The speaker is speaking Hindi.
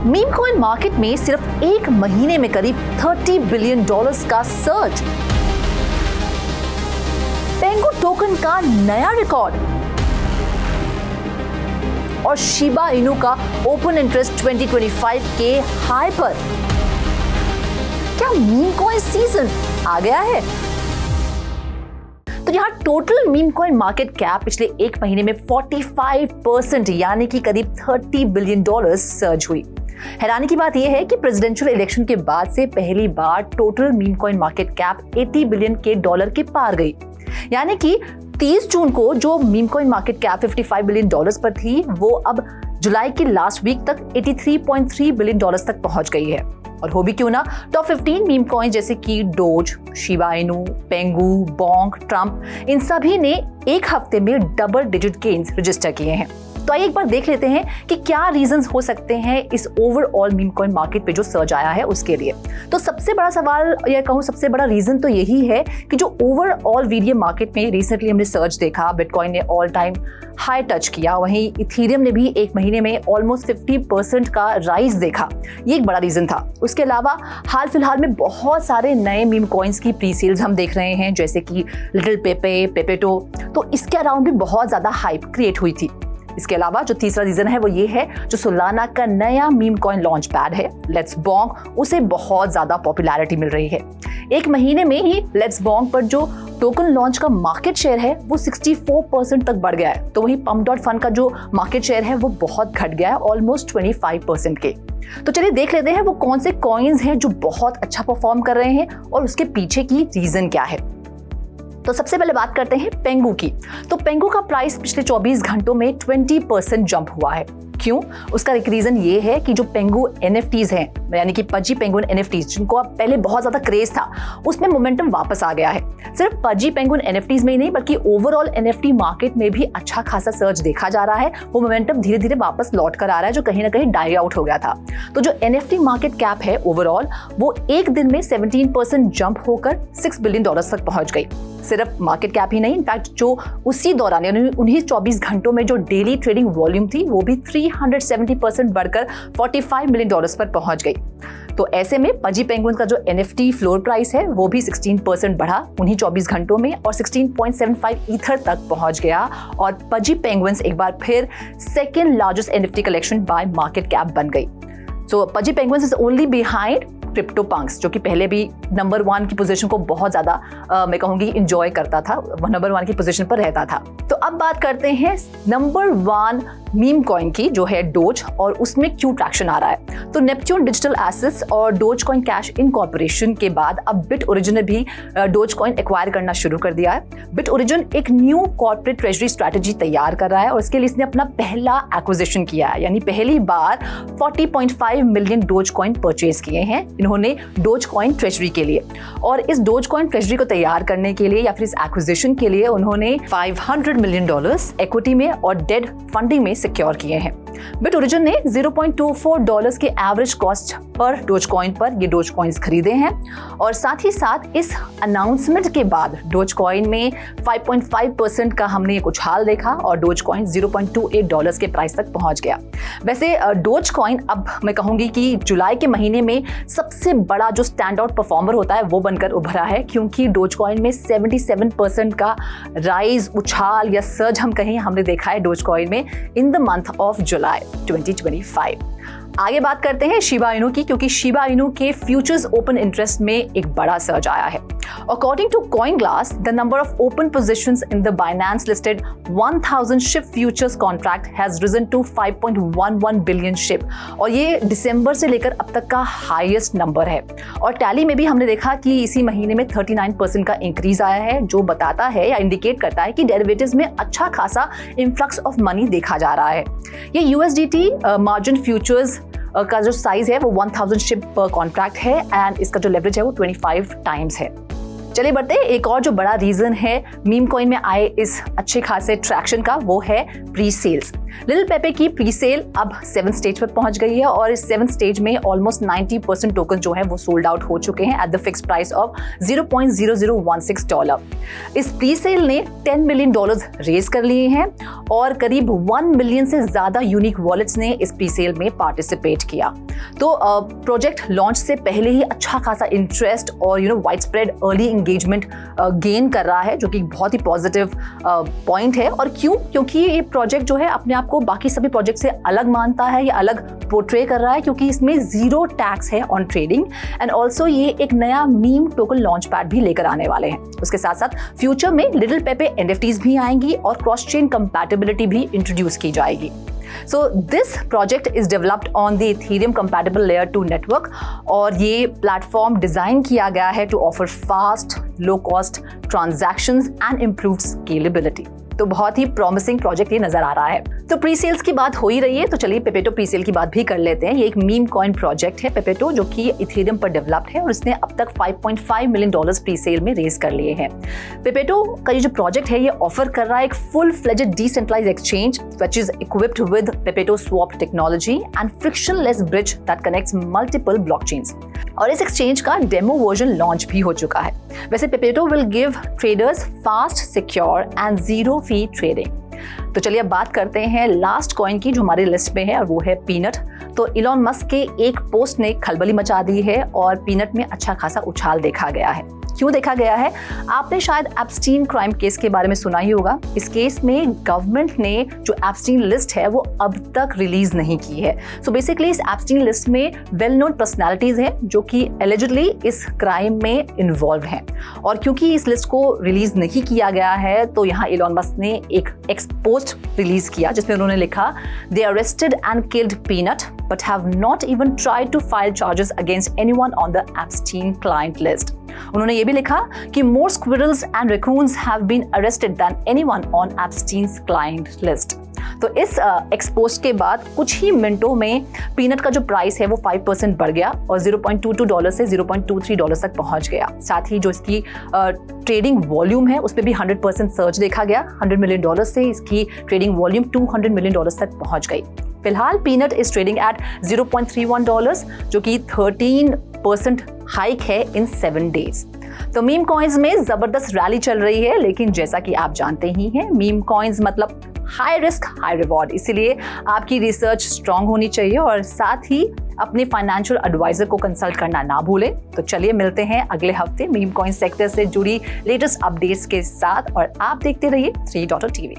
मीम कॉइन मार्केट में सिर्फ एक महीने में करीब $30 बिलियन का सर्ज। पेंगू टोकन का नया रिकॉर्ड और शिबा इनू का ओपन इंटरेस्ट 2025 के हाई पर। क्या मीम कॉइन सीजन आ गया है? तो यहाँ total meme coin market cap पिछले एक महीने में 45% यानी कि करीब $30 बिलियन सर्ज हुई। हैरानी की बात यह है कि प्रेसिडेंशियल इलेक्शन के बाद से पहली बार total meme coin market cap $80 billion के पार गई। यानी कि 30 जून को जो meme coin market cap $55 billion पर थी, वो अब जुलाई के लास्ट वीक तक $83.3 बिलियन तक पहुंच गई है। और हो भी क्यों ना, टॉप 15 मीम कॉइन जैसे कि dose, Shiba Inu, पेंगू, Bonk, Trump, इन सभी ने एक हफ्ते में डबल डिजिट गेन्स रजिस्टर किए हैं। तो आइए एक बार देख लेते हैं कि क्या रीजंस हो सकते हैं इस ओवरऑल मीम कॉइन मार्केट पे जो सर्ज आया है उसके लिए। तो सबसे बड़ा सवाल या कहूँ सबसे बड़ा रीजन तो यही है कि जो ओवरऑल वीडियो मार्केट में रिसेंटली हमने सर्ज देखा, बिटकॉइन ने ऑल टाइम हाई टच किया, वहीं इथेरियम ने भी एक महीने में ऑलमोस्ट 50% का राइज देखा। ये एक बड़ा रीजन था। उसके अलावा हाल फिलहाल में बहुत सारे नए मीम कॉइन्स की प्री सेल्स हम देख रहे हैं, जैसे कि लिटिल पेपे, पेपेटो, तो इसके अराउंड भी बहुत ज्यादा हाइप क्रिएट हुई थी। इसके अलावा जो तीसरा रीजन है वो ये है, जो सोलाना का नया मीम कॉइन लॉन्च पैड है लेट्स बोंक, उसे बहुत ज्यादा पॉपुलैरिटी मिल रही है। एक महीने में ही लेट्स बोंक पर जो टोकन लॉन्च का मार्केट शेयर है वो 64% तक बढ़ गया है। तो वहीं pump.fun का जो मार्केट शेयर है वो बहुत घट गया है, ऑलमोस्ट 25% के। तो चलिए देख लेते हैं वो कौन से कॉइन्स हैं जो बहुत अच्छा परफॉर्म कर रहे हैं और उसके पीछे की रीजन क्या है। तो सबसे पहले बात करते हैं पेंगू की। तो पेंगू का प्राइस पिछले 24 घंटों में 20% जंप हुआ है। क्यों? उसका एक रीजन ये है कि जो पेंगू NFTs हैं, यानी कि पजी पेंगुइन NFTs, जिनको अब पहले बहुत ज्यादा क्रेज था, उसमें मोमेंटम वापस आ गया है। सिर्फ पजी पेंगुइन NFTs में ही नहीं बल्कि ओवरऑल NFT मार्केट में भी अच्छा खासा सर्ज देखा जा रहा है। वो मोमेंटम धीरे धीरे वापस लौट कर आ रहा है, जो कहीं ना कहीं डाई आउट हो गया था। तो जो NFT मार्केट कैप है ओवरऑल, वो एक दिन में 17% जंप होकर $6 बिलियन तक पहुंच गई। सिर्फ मार्केट कैप ही नहीं, इनफैक्ट जो उसी दौरान यानी उन्हीं 24 घंटों में जो डेली ट्रेडिंग वॉल्यूम थी वो भी 370% बढ़कर $45 मिलियन पर पहुंच गई। तो ऐसे में पजी पेंगुइन का जो NFT फ्लोर प्राइस है वो भी 16% बढ़ा उन्हीं 24 घंटों में और 16.75 ईथर तक पहुंच गया। और पजी पेंगुइन्स एक बार फिर second largest NFT collection by market cap बन गई। So Pudgy Penguins is only behind Crypto Punks, जो कि पहले भी नंबर 1 की पोजीशन को बहुत ज्यादा मैं कहूंगी इंजॉय करता था, नंबर 1 की पोजीशन पर रहता था। तो अब बात करते हैं नंबर 1 मीम कॉइन की, जो है डोज, और उसमें क्यों ट्रैक्शन आ रहा है। तो नेपच्यून डिजिटल एसेट्स और डोज कॉइन कैश इनकॉर्पोरेशन के बाद अब बिट ओरिजिन ने भी डोज कॉइन एक्वायर करना शुरू कर दिया है। बिट ओरिजिन एक न्यू कॉर्पोरेट ट्रेजरी स्ट्रैटेजी तैयार कर रहा है और इसके लिए इसने अपना पहला एक्विजिशन किया है, यानी पहली बार 40.5 मिलियन डोज कॉइन परचेज किए हैं इन्होंने डोज कॉइन ट्रेजरी के लिए। और इस डोज कॉइन ट्रेजरी को तैयार करने के लिए या फिर इस एक्विजिशन के लिए उन्होंने $500 मिलियन इक्विटी में और डेट फंडिंग में सिक्योर किए हैं। बिट ओरिजिन ने $0.24 के average cost per dose coin पर ये डोज कॉइन्स खरीदे हैं। और साथ ही साथ इस अनाउंसमेंट के बाद डोज कॉइन में 5.5% का हमने एक उछाल देखा और डोज कॉइन $0.28 के प्राइस तक पहुंच गया। वैसे डोज कॉइन अब मैं कहूंगी कि जुलाई के महीने में सबसे बड़ा जो स्टैंड आउट परफॉर्मर होता है वो बनकर उभरा है, क्योंकि डोज कॉइन में 77% का राइज, उछाल या सर्ज हम कहें, हमने देखा है डोज कॉइन में in the month of July 2025। आगे बात करते हैं शिबा इनू की, क्योंकि शिबा इनू के फ्यूचर्स ओपन इंटरेस्ट में एक बड़ा सर्ज आया है। According to CoinGlass, the number of open positions in the Binance listed 1000 SHIB futures contract has risen to 5.11 billion SHIB, और ये दिसंबर से लेकर अब तक का हाईएस्ट नंबर है। और टैली में भी हमने देखा कि इसी महीने में 39% का इंक्रीज आया है, जो बताता है या इंडिकेट करता है कि डेरिवेटिव्स में अच्छा खासा इन्फ्लक्स ऑफ मनी देखा जा रहा है। ये USDT मार्जिन फ्यूचर्स का जो साइज है वो 1000 SHIB पर कॉन्ट्रैक्ट है एंड इसका जो लेवरेज है वो 25 टाइम्स है। चलिए बढ़ते हैं, एक और जो बड़ा रीजन है मीम कॉइन में आए इस अच्छे खासे ट्रैक्शन का, वो है प्री सेल्स। लिटिल पेपे की प्री सेल अब 7th स्टेज पर पहुंच गई है और इस 7th स्टेज में ऑलमोस्ट 90% टोकन जो है वो सोल्ड आउट हो चुके हैं at the fix price of $0.0016। इस प्री सेल ने $10 मिलियन रेज कर लिए हैं और करीब 1 मिलियन से ज्यादा यूनिक वॉलेट्स ने इस प्री सेल में पार्टिसिपेट किया। तो प्रोजेक्ट लॉन्च से पहले ही अच्छा खासा इंटरेस्ट और wide spread early engagement gain कर रहा है, जो कि बहुत ही पॉजिटिव पॉइंट है। और क्यों? क्योंकि ये प्रोजेक्ट जो है अपने आप को बाकी सभी प्रोजेक्ट से अलग मानता है या अलग पोर्ट्रे कर रहा है, क्योंकि इसमें 0 टैक्स है ऑन ट्रेडिंग एंड ऑल्सो ये एक नया मीम टोकन लॉन्च पैड भी लेकर आने वाले हैं। उसके साथ साथ फ्यूचर में लिटिल पेपे NFTs भी आएंगी और क्रॉस चेन कंपैटिबिलिटी भी इंट्रोड्यूस की जाएगी। So this project is developed on the Ethereum compatible layer 2 network और ये प्लेटफॉर्म डिजाइन किया गया है to offer fast, low cost transactions and improved scalability। तो बहुत ही प्रॉमिसिंग प्रोजेक्ट ये नजर आ रहा है। तो प्री सेल्स की बात हो ही रही है, तो चलिए पेपेटो प्री सेल की बात भी कर लेते हैं। ये एक मीम कॉइन प्रोजेक्ट है पेपेटो, जो कि इथेरियम पर डेवलप्ड है और इसने अब तक $5.5 मिलियन प्री सेल में रेज कर लिए हैं। पेपेटो का ये जो प्रोजेक्ट है ये ऑफर कर रहा है एक full fledged decentralised exchange which is equipped with Pepeto swap technology and frictionless bridge that connects multiple blockchains. और इस एक्सचेंज का डेमो वर्जन लॉन्च भी हो चुका है। वैसे Pepeto will give traders fast, secure and zero fee trading. तो चलिए अब बात करते हैं लास्ट कॉइन की जो हमारी लिस्ट में है और वो है पीनट। तो इलॉन मस्क के एक पोस्ट ने खलबली मचा दी है और पीनट में अच्छा खासा उछाल देखा गया है। क्यों देखा गया है? आपने शायद एप्स्टीन क्राइम केस के बारे में सुना ही होगा। इस केस में गवर्नमेंट ने जो एप्स्टीन लिस्ट है वो अब तक रिलीज नहीं की है। सो बेसिकली इस एप्स्टीन लिस्ट में वेल नोन पर्सनैलिटीज हैं जो कि एलिजिडली इस क्राइम में इन्वॉल्व हैं। और क्योंकि इस लिस्ट को रिलीज नहीं किया गया है तो यहाँ इलॉन मस्क ने एक एक्स पोस्ट रिलीज किया जिसमें उन्होंने लिखा, they arrested and killed Peanut but have not even tried to file charges against anyone on the Epstein client list। उन्होंने ये भी लिखा कि more squirrels and raccoons have been arrested than anyone on Epstein's client list। तो इस एक्सपोस्ट के बाद कुछ ही मिनटों में पीनट का जो प्राइस है वो 5% बढ़ गया और $0.22 से $0.23 तक पहुंच गया। साथ ही जो इसकी ट्रेडिंग वॉल्यूम है उस पर भी 100% सर्च देखा गया। $100 मिलियन से इसकी ट्रेडिंग वॉल्यूम $200 मिलियन तक पहुंच गई। फिलहाल पीनट इज ट्रेडिंग एट $0.31 जो कि 13% हाइक है इन 7 डेज। तो मीम कॉइन्स में जबरदस्त रैली चल रही है, लेकिन जैसा कि आप जानते ही हैं मीम कॉइन्स मतलब हाई रिस्क हाई रिवॉर्ड, इसीलिए आपकी रिसर्च स्ट्रांग होनी चाहिए और साथ ही अपने फाइनेंशियल एडवाइजर को कंसल्ट करना ना भूलें। तो चलिए मिलते हैं अगले हफ्ते मीम कॉइन सेक्टर से जुड़ी लेटेस्ट अपडेट्स के साथ और आप देखते रहिए 3.TV।